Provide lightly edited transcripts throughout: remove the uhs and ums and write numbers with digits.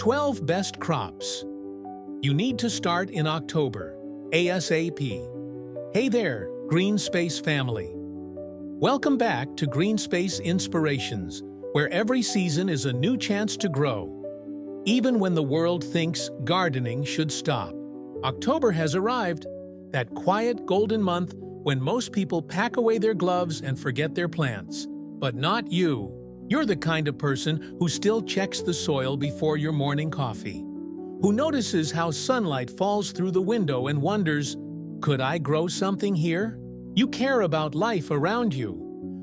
12 Best Crops. You need to start in October, ASAP. Hey there, GreenSpace family. Welcome back to GreenSpace Inspirations, where every season is a new chance to grow. Even when the world thinks gardening should stop, October has arrived, that quiet golden month when most people pack away their gloves and forget their plants. But not you. You're the kind of person who still checks the soil before your morning coffee, who notices how sunlight falls through the window and wonders, could I grow something here? You care about life around you,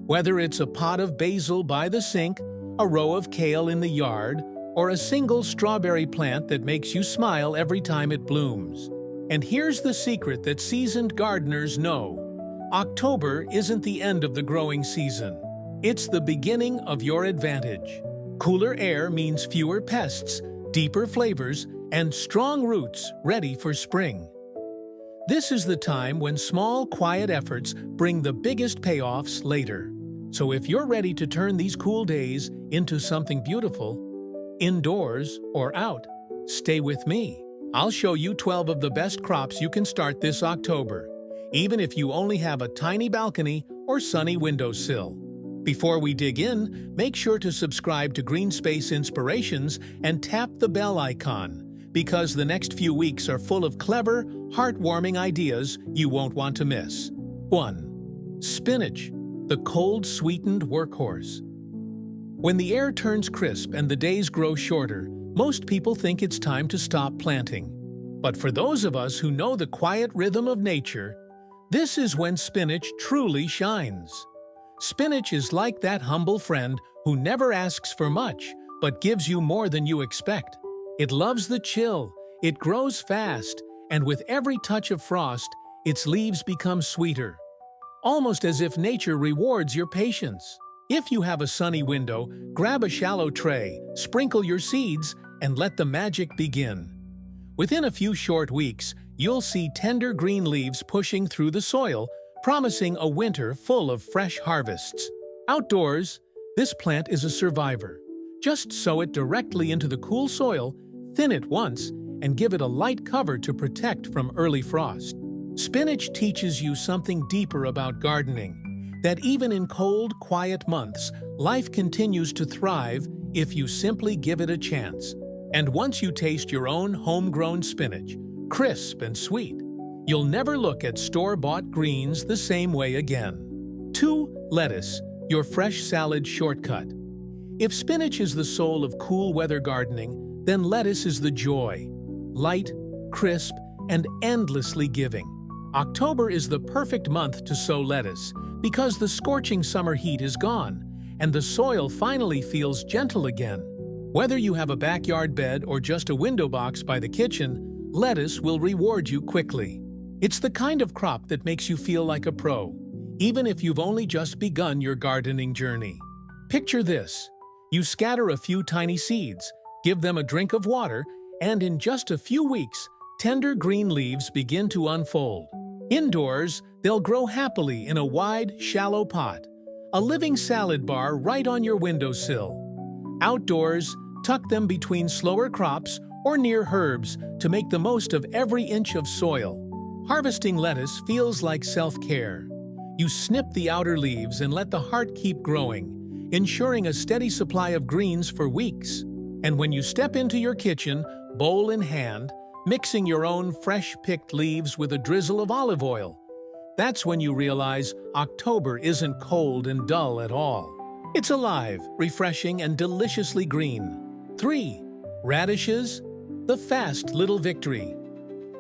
whether it's a pot of basil by the sink, a row of kale in the yard, or a single strawberry plant that makes you smile every time it blooms. And here's the secret that seasoned gardeners know. October isn't the end of the growing season. It's the beginning of your advantage. Cooler air means fewer pests, deeper flavors, and strong roots ready for spring. This is the time when small, quiet efforts bring the biggest payoffs later. So if you're ready to turn these cool days into something beautiful, indoors or out, stay with me. I'll show you 12 of the best crops you can start this October, even if you only have a tiny balcony or sunny windowsill. Before we dig in, make sure to subscribe to GreenSpace Inspirations and tap the bell icon, because the next few weeks are full of clever, heartwarming ideas you won't want to miss. 1. Spinach, the cold-sweetened workhorse. When the air turns crisp and the days grow shorter, most people think it's time to stop planting. But for those of us who know the quiet rhythm of nature, this is when spinach truly shines. Spinach is like that humble friend who never asks for much, but gives you more than you expect. It loves the chill, it grows fast, and with every touch of frost, its leaves become sweeter. Almost as if nature rewards your patience. If you have a sunny window, grab a shallow tray, sprinkle your seeds, and let the magic begin. Within a few short weeks, you'll see tender green leaves pushing through the soil, promising a winter full of fresh harvests. Outdoors, this plant is a survivor. Just sow it directly into the cool soil, thin it once, and give it a light cover to protect from early frost. Spinach teaches you something deeper about gardening, that even in cold, quiet months, life continues to thrive if you simply give it a chance. And once you taste your own homegrown spinach, crisp and sweet, you'll never look at store-bought greens the same way again. 2. Lettuce, your fresh salad shortcut. If spinach is the soul of cool weather gardening, then lettuce is the joy. Light, crisp, and endlessly giving. October is the perfect month to sow lettuce because the scorching summer heat is gone and the soil finally feels gentle again. Whether you have a backyard bed or just a window box by the kitchen, lettuce will reward you quickly. It's the kind of crop that makes you feel like a pro, even if you've only just begun your gardening journey. Picture this. You scatter a few tiny seeds, give them a drink of water, and in just a few weeks, tender green leaves begin to unfold. Indoors, they'll grow happily in a wide, shallow pot, a living salad bar right on your windowsill. Outdoors, tuck them between slower crops or near herbs to make the most of every inch of soil. Harvesting lettuce feels like self-care. You snip the outer leaves and let the heart keep growing, ensuring a steady supply of greens for weeks. And when you step into your kitchen, bowl in hand, mixing your own fresh-picked leaves with a drizzle of olive oil, that's when you realize October isn't cold and dull at all. It's alive, refreshing, and deliciously green. 3. Radishes, the fast little victory.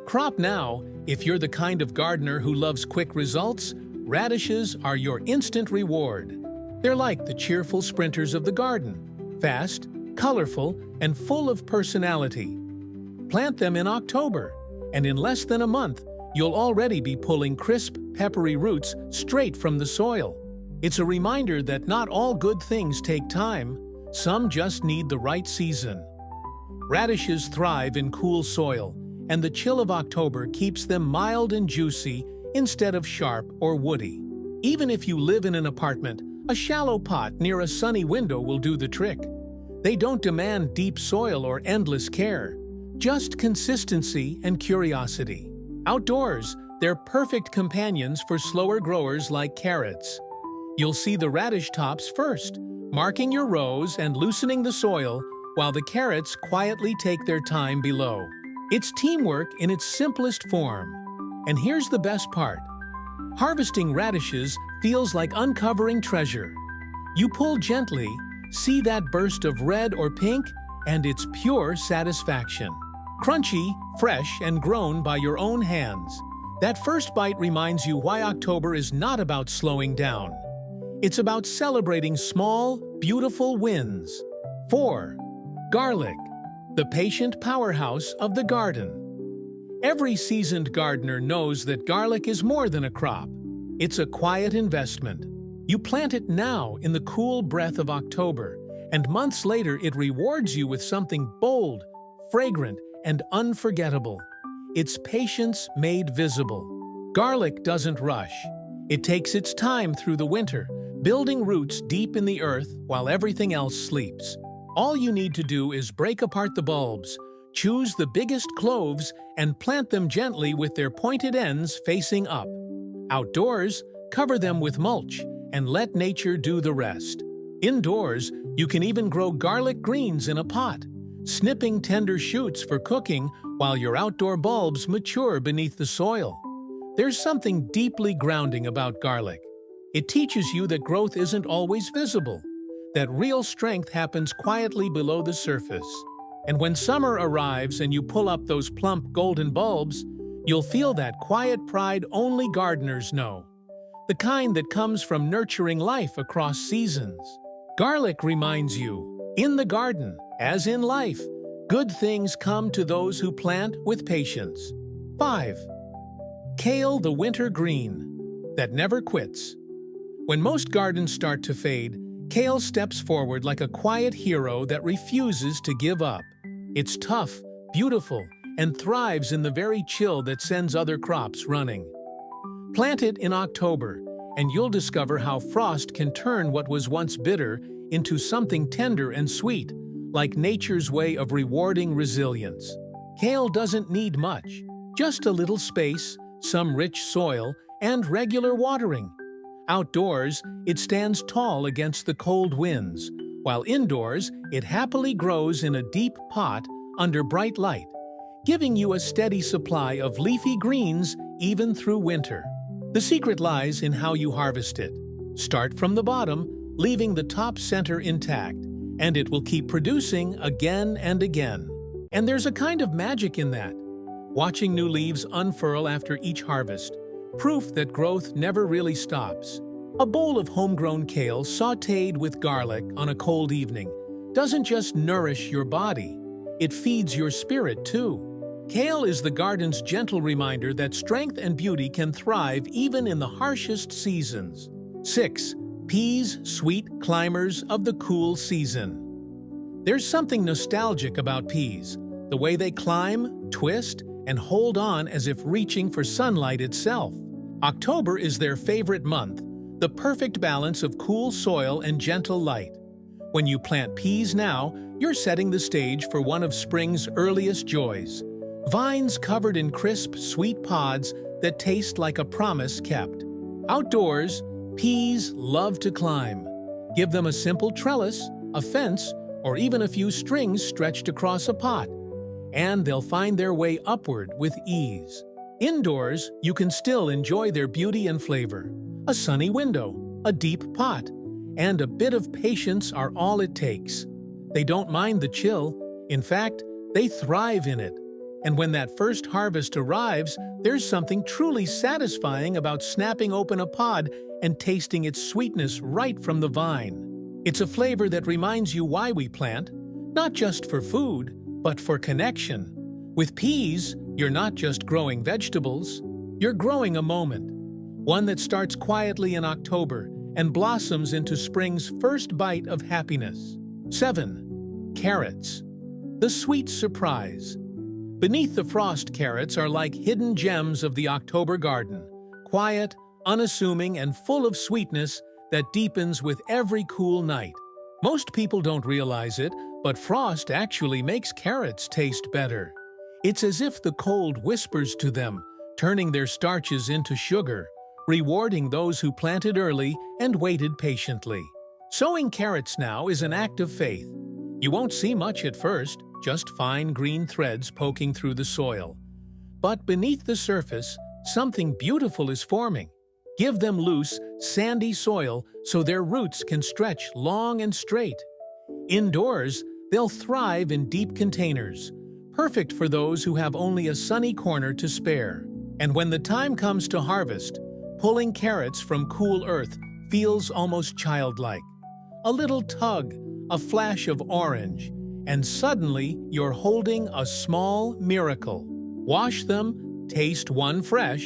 Crop now. If you're the kind of gardener who loves quick results, radishes are your instant reward. They're like the cheerful sprinters of the garden, fast, colorful, and full of personality. Plant them in October, and in less than a month, you'll already be pulling crisp, peppery roots straight from the soil. It's a reminder that not all good things take time, some just need the right season. Radishes thrive in cool soil, and the chill of October keeps them mild and juicy instead of sharp or woody. Even if you live in an apartment, a shallow pot near a sunny window will do the trick. They don't demand deep soil or endless care, just consistency and curiosity. Outdoors, they're perfect companions for slower growers like carrots. You'll see the radish tops first, marking your rows and loosening the soil, while the carrots quietly take their time below. It's teamwork in its simplest form. And here's the best part. Harvesting radishes feels like uncovering treasure. You pull gently, see that burst of red or pink, and it's pure satisfaction. Crunchy, fresh, and grown by your own hands. That first bite reminds you why October is not about slowing down. It's about celebrating small, beautiful wins. 4. Garlic, the patient powerhouse of the garden. Every seasoned gardener knows that garlic is more than a crop. It's a quiet investment. You plant it now in the cool breath of October, and months later it rewards you with something bold, fragrant, and unforgettable. It's patience made visible. Garlic doesn't rush. It takes its time through the winter, building roots deep in the earth while everything else sleeps. All you need to do is break apart the bulbs, choose the biggest cloves, and plant them gently with their pointed ends facing up. Outdoors, cover them with mulch and let nature do the rest. Indoors, you can even grow garlic greens in a pot, snipping tender shoots for cooking while your outdoor bulbs mature beneath the soil. There's something deeply grounding about garlic. It teaches you that growth isn't always visible, that real strength happens quietly below the surface. And when summer arrives and you pull up those plump golden bulbs, you'll feel that quiet pride only gardeners know, the kind that comes from nurturing life across seasons. Garlic reminds you, in the garden, as in life, good things come to those who plant with patience. 5. Kale the winter green, that never quits. When most gardens start to fade, kale steps forward like a quiet hero that refuses to give up. It's tough, beautiful, and thrives in the very chill that sends other crops running. Plant it in October, and you'll discover how frost can turn what was once bitter into something tender and sweet, like nature's way of rewarding resilience. Kale doesn't need much, just a little space, some rich soil, and regular watering. Outdoors, it stands tall against the cold winds, while indoors, it happily grows in a deep pot under bright light, giving you a steady supply of leafy greens even through winter. The secret lies in how you harvest it. Start from the bottom, leaving the top center intact, and it will keep producing again and again. And there's a kind of magic in that. Watching new leaves unfurl after each harvest, proof that growth never really stops. A bowl of homegrown kale sautéed with garlic on a cold evening doesn't just nourish your body, it feeds your spirit too. Kale is the garden's gentle reminder that strength and beauty can thrive even in the harshest seasons. 6. Peas, sweet climbers of the cool season. There's something nostalgic about peas, the way they climb, twist, and hold on as if reaching for sunlight itself. October is their favorite month, the perfect balance of cool soil and gentle light. When you plant peas now, you're setting the stage for one of spring's earliest joys. Vines covered in crisp, sweet pods that taste like a promise kept. Outdoors, peas love to climb. Give them a simple trellis, a fence, or even a few strings stretched across a pot, and they'll find their way upward with ease. Indoors, you can still enjoy their beauty and flavor. A sunny window, a deep pot, and a bit of patience are all it takes. They don't mind the chill. In fact, they thrive in it. And when that first harvest arrives, there's something truly satisfying about snapping open a pod and tasting its sweetness right from the vine. It's a flavor that reminds you why we plant, not just for food, but for connection. With peas, you're not just growing vegetables, you're growing a moment. One that starts quietly in October and blossoms into spring's first bite of happiness. 7. Carrots, the sweet surprise. Beneath the frost, carrots are like hidden gems of the October garden, quiet, unassuming, and full of sweetness that deepens with every cool night. Most people don't realize it, But frost actually makes carrots taste better. It's as if the cold whispers to them, turning their starches into sugar, rewarding those who planted early and waited patiently. Sowing carrots now is an act of faith. You won't see much at first, just fine green threads poking through the soil. But beneath the surface, something beautiful is forming. Give them loose, sandy soil so their roots can stretch long and straight. Indoors, they'll thrive in deep containers, perfect for those who have only a sunny corner to spare. And when the time comes to harvest, pulling carrots from cool earth feels almost childlike. A little tug, a flash of orange, and suddenly you're holding a small miracle. Wash them, taste one fresh,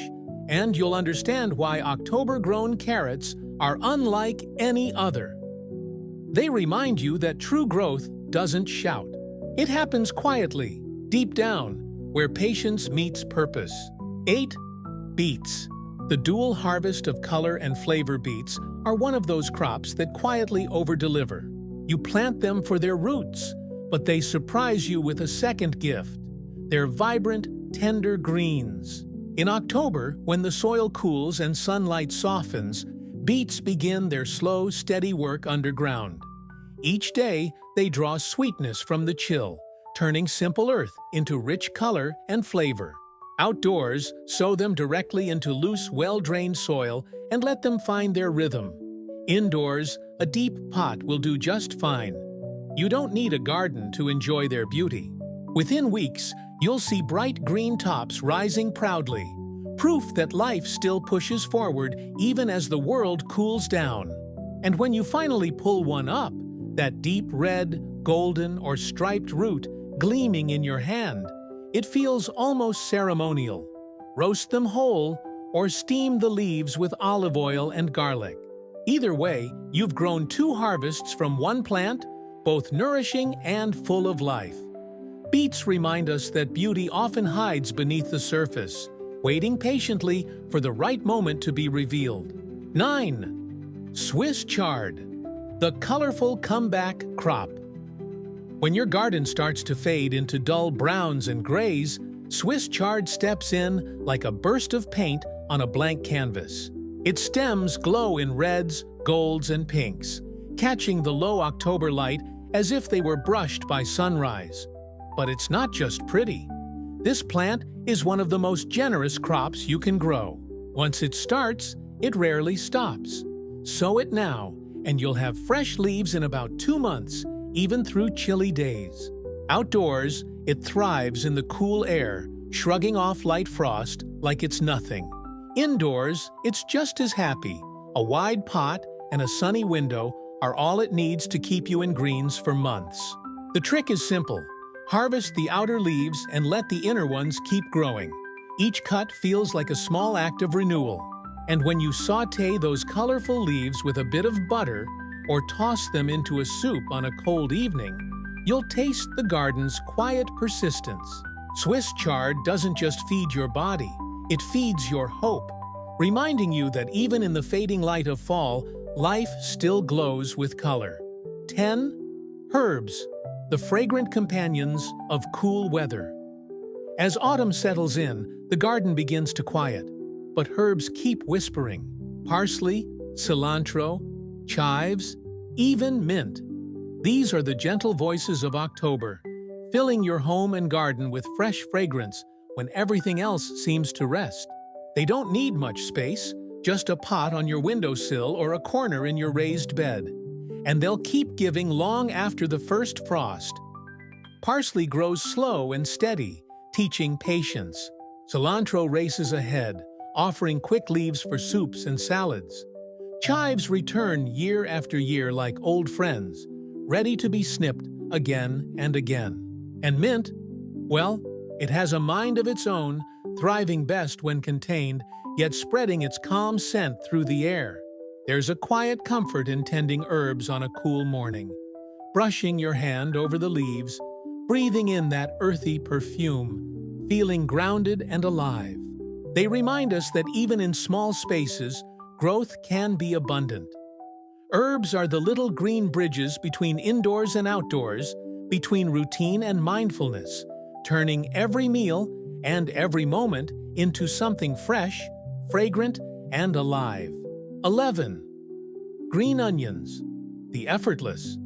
and you'll understand why October-grown carrots are unlike any other. They remind you that true growth doesn't shout. It happens quietly, deep down, where patience meets purpose. 8. Beets. The dual harvest of color and flavor beets are one of those crops that quietly over-deliver. You plant them for their roots, but they surprise you with a second gift. They're vibrant, tender greens. In October, when the soil cools and sunlight softens, beets begin their slow, steady work underground. Each day, they draw sweetness from the chill, turning simple earth into rich color and flavor. Outdoors, sow them directly into loose, well-drained soil and let them find their rhythm. Indoors, a deep pot will do just fine. You don't need a garden to enjoy their beauty. Within weeks, you'll see bright green tops rising proudly, proof that life still pushes forward even as the world cools down. And when you finally pull one up, that deep red, golden, or striped root gleaming in your hand, it feels almost ceremonial. Roast them whole or steam the leaves with olive oil and garlic. Either way, you've grown 2 harvests from one plant, both nourishing and full of life. Beets remind us that beauty often hides beneath the surface, waiting patiently for the right moment to be revealed. 9. Swiss chard. The colorful comeback crop. When your garden starts to fade into dull browns and grays, Swiss chard steps in like a burst of paint on a blank canvas. Its stems glow in reds, golds, and pinks, catching the low October light as if they were brushed by sunrise. But it's not just pretty. This plant is one of the most generous crops you can grow. Once it starts, it rarely stops. Sow it now, and you'll have fresh leaves in about 2 months, even through chilly days. Outdoors, it thrives in the cool air, shrugging off light frost like it's nothing. Indoors, it's just as happy. A wide pot and a sunny window are all it needs to keep you in greens for months. The trick is simple. Harvest the outer leaves and let the inner ones keep growing. Each cut feels like a small act of renewal. And when you sauté those colorful leaves with a bit of butter or toss them into a soup on a cold evening, you'll taste the garden's quiet persistence. Swiss chard doesn't just feed your body, it feeds your hope, reminding you that even in the fading light of fall, life still glows with color. 10. Herbs, the fragrant companions of cool weather. As autumn settles in, the garden begins to quiet, but herbs keep whispering. Parsley, cilantro, chives, even mint. These are the gentle voices of October, filling your home and garden with fresh fragrance when everything else seems to rest. They don't need much space, just a pot on your windowsill or a corner in your raised bed. And they'll keep giving long after the first frost. Parsley grows slow and steady, teaching patience. Cilantro races ahead, offering quick leaves for soups and salads. Chives return year after year like old friends, ready to be snipped again and again. And mint, well, it has a mind of its own, thriving best when contained, yet spreading its calm scent through the air. There's a quiet comfort in tending herbs on a cool morning, brushing your hand over the leaves, breathing in that earthy perfume, feeling grounded and alive. They remind us that even in small spaces, growth can be abundant. Herbs are the little green bridges between indoors and outdoors, between routine and mindfulness, turning every meal and every moment into something fresh, fragrant, and alive. 11. Green onions, the effortless.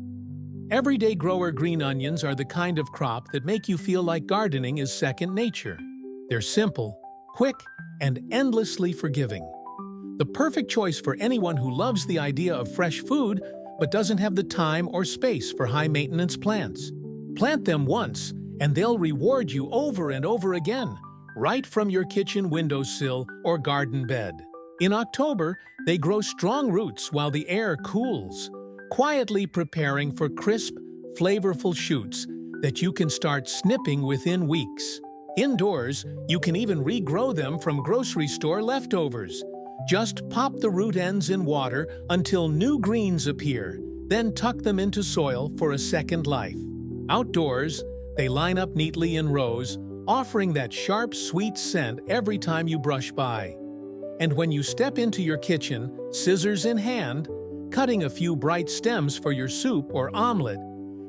Everyday grower green onions are the kind of crop that make you feel like gardening is second nature. They're simple, quick, and endlessly forgiving. The perfect choice for anyone who loves the idea of fresh food but doesn't have the time or space for high-maintenance plants. Plant them once, and they'll reward you over and over again, right from your kitchen windowsill or garden bed. In October, they grow strong roots while the air cools, quietly preparing for crisp, flavorful shoots that you can start snipping within weeks. Indoors, you can even regrow them from grocery store leftovers. Just pop the root ends in water until new greens appear, then tuck them into soil for a second life. Outdoors, they line up neatly in rows, offering that sharp, sweet scent every time you brush by. And when you step into your kitchen, scissors in hand, cutting a few bright stems for your soup or omelet,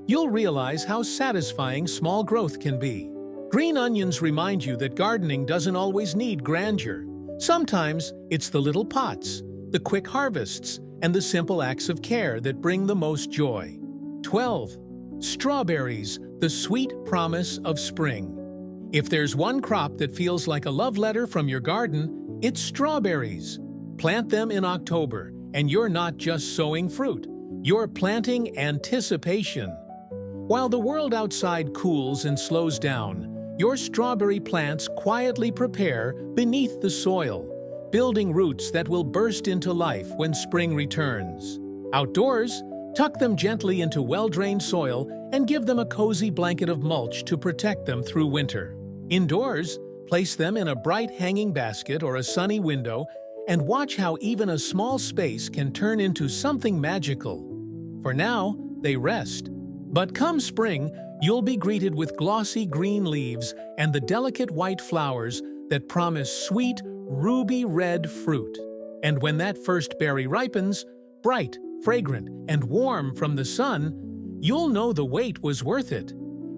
you'll realize how satisfying small growth can be. Green onions remind you that gardening doesn't always need grandeur. Sometimes it's the little pots, the quick harvests, and the simple acts of care that bring the most joy. 12. Strawberries, the sweet promise of spring. If there's one crop that feels like a love letter from your garden, it's strawberries. Plant them in October, and you're not just sowing fruit, you're planting anticipation. While the world outside cools and slows down, your strawberry plants quietly prepare beneath the soil, building roots that will burst into life when spring returns. Outdoors, tuck them gently into well-drained soil and give them a cozy blanket of mulch to protect them through winter. Indoors, place them in a bright hanging basket or a sunny window and watch how even a small space can turn into something magical. For now, they rest. But come spring, you'll be greeted with glossy green leaves and the delicate white flowers that promise sweet, ruby red fruit. And when that first berry ripens, bright, fragrant, and warm from the sun, you'll know the wait was worth it.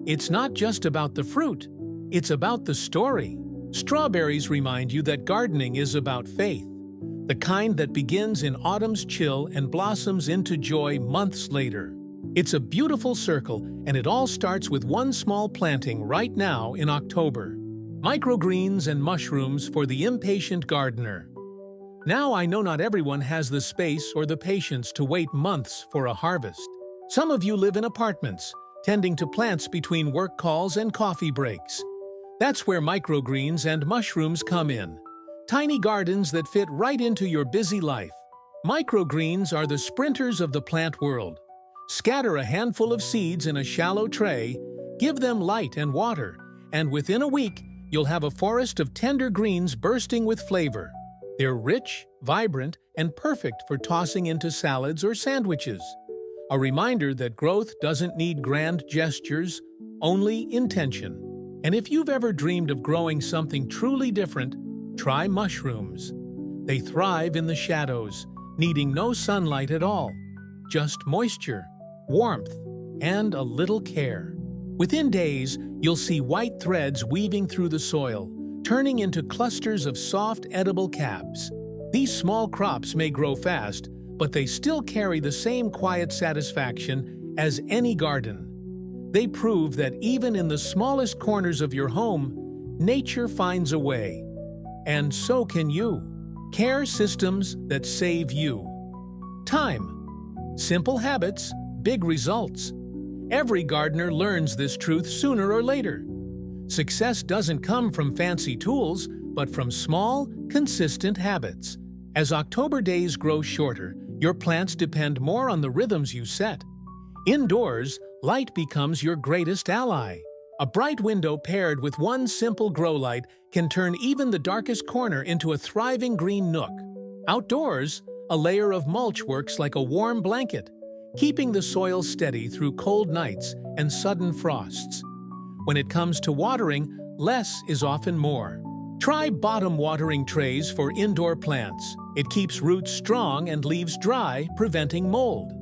It's not just about the fruit, it's about the story. Strawberries remind you that gardening is about faith, the kind that begins in autumn's chill and blossoms into joy months later. It's a beautiful circle, and it all starts with one small planting right now in October. Microgreens and mushrooms for the impatient gardener. Now I know not everyone has the space or the patience to wait months for a harvest. Some of you live in apartments, tending to plants between work calls and coffee breaks. That's where microgreens and mushrooms come in. Tiny gardens that fit right into your busy life. Microgreens are the sprinters of the plant world. Scatter a handful of seeds in a shallow tray, give them light and water, and within a week, you'll have a forest of tender greens bursting with flavor. They're rich, vibrant, and perfect for tossing into salads or sandwiches. A reminder that growth doesn't need grand gestures, only intention. And if you've ever dreamed of growing something truly different, try mushrooms. They thrive in the shadows, needing no sunlight at all, just moisture, warmth, and a little care. Within days, you'll see white threads weaving through the soil, turning into clusters of soft, edible caps. These small crops may grow fast, but they still carry the same quiet satisfaction as any garden. They prove that even in the smallest corners of your home, nature finds a way. And so can you. Care systems that save you. Time. Simple habits, big results. Every gardener learns this truth sooner or later. Success doesn't come from fancy tools, but from small, consistent habits. As October days grow shorter, your plants depend more on the rhythms you set. Indoors, light becomes your greatest ally. A bright window paired with one simple grow light can turn even the darkest corner into a thriving green nook. Outdoors, a layer of mulch works like a warm blanket, keeping the soil steady through cold nights and sudden frosts. When it comes to watering, less is often more. Try bottom watering trays for indoor plants. It keeps roots strong and leaves dry, preventing mold.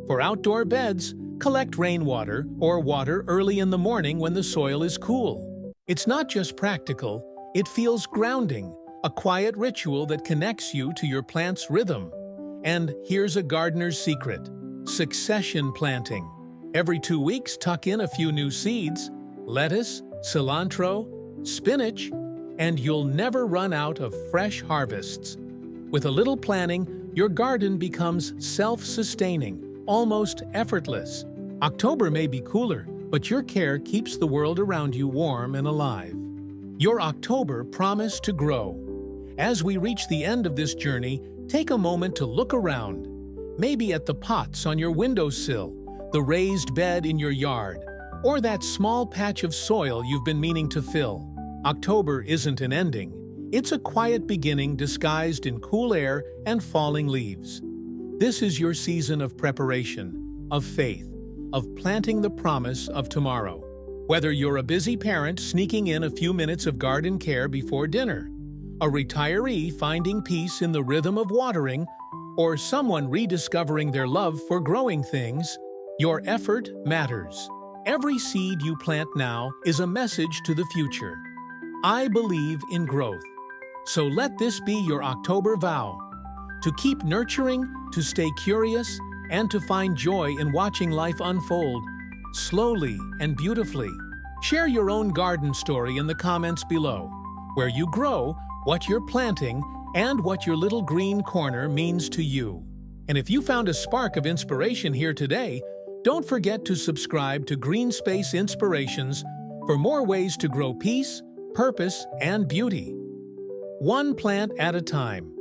For outdoor beds, Collect rainwater or water early in the morning when the soil is cool. It's not just practical, it feels grounding, a quiet ritual that connects you to your plant's rhythm. And here's a gardener's secret: succession planting. Every 2 weeks, tuck in a few new seeds: lettuce, cilantro, spinach, and you'll never run out of fresh harvests. With a little planning, your garden becomes self-sustaining, almost effortless. October may be cooler, but your care keeps the world around you warm and alive. Your October promise to grow. As we reach the end of this journey, take a moment to look around. Maybe at the pots on your windowsill, the raised bed in your yard, or that small patch of soil you've been meaning to fill. October isn't an ending. It's a quiet beginning disguised in cool air and falling leaves. This is your season of preparation, of faith, of planting the promise of tomorrow. Whether you're a busy parent sneaking in a few minutes of garden care before dinner, a retiree finding peace in the rhythm of watering, or someone rediscovering their love for growing things, your effort matters. Every seed you plant now is a message to the future. I believe in growth. So let this be your October vow: to keep nurturing, to stay curious, and to find joy in watching life unfold, slowly and beautifully. Share your own garden story in the comments below, where you grow, what you're planting, and what your little green corner means to you. And if you found a spark of inspiration here today, don't forget to subscribe to GreenSpace Inspirations for more ways to grow peace, purpose, and beauty. One plant at a time.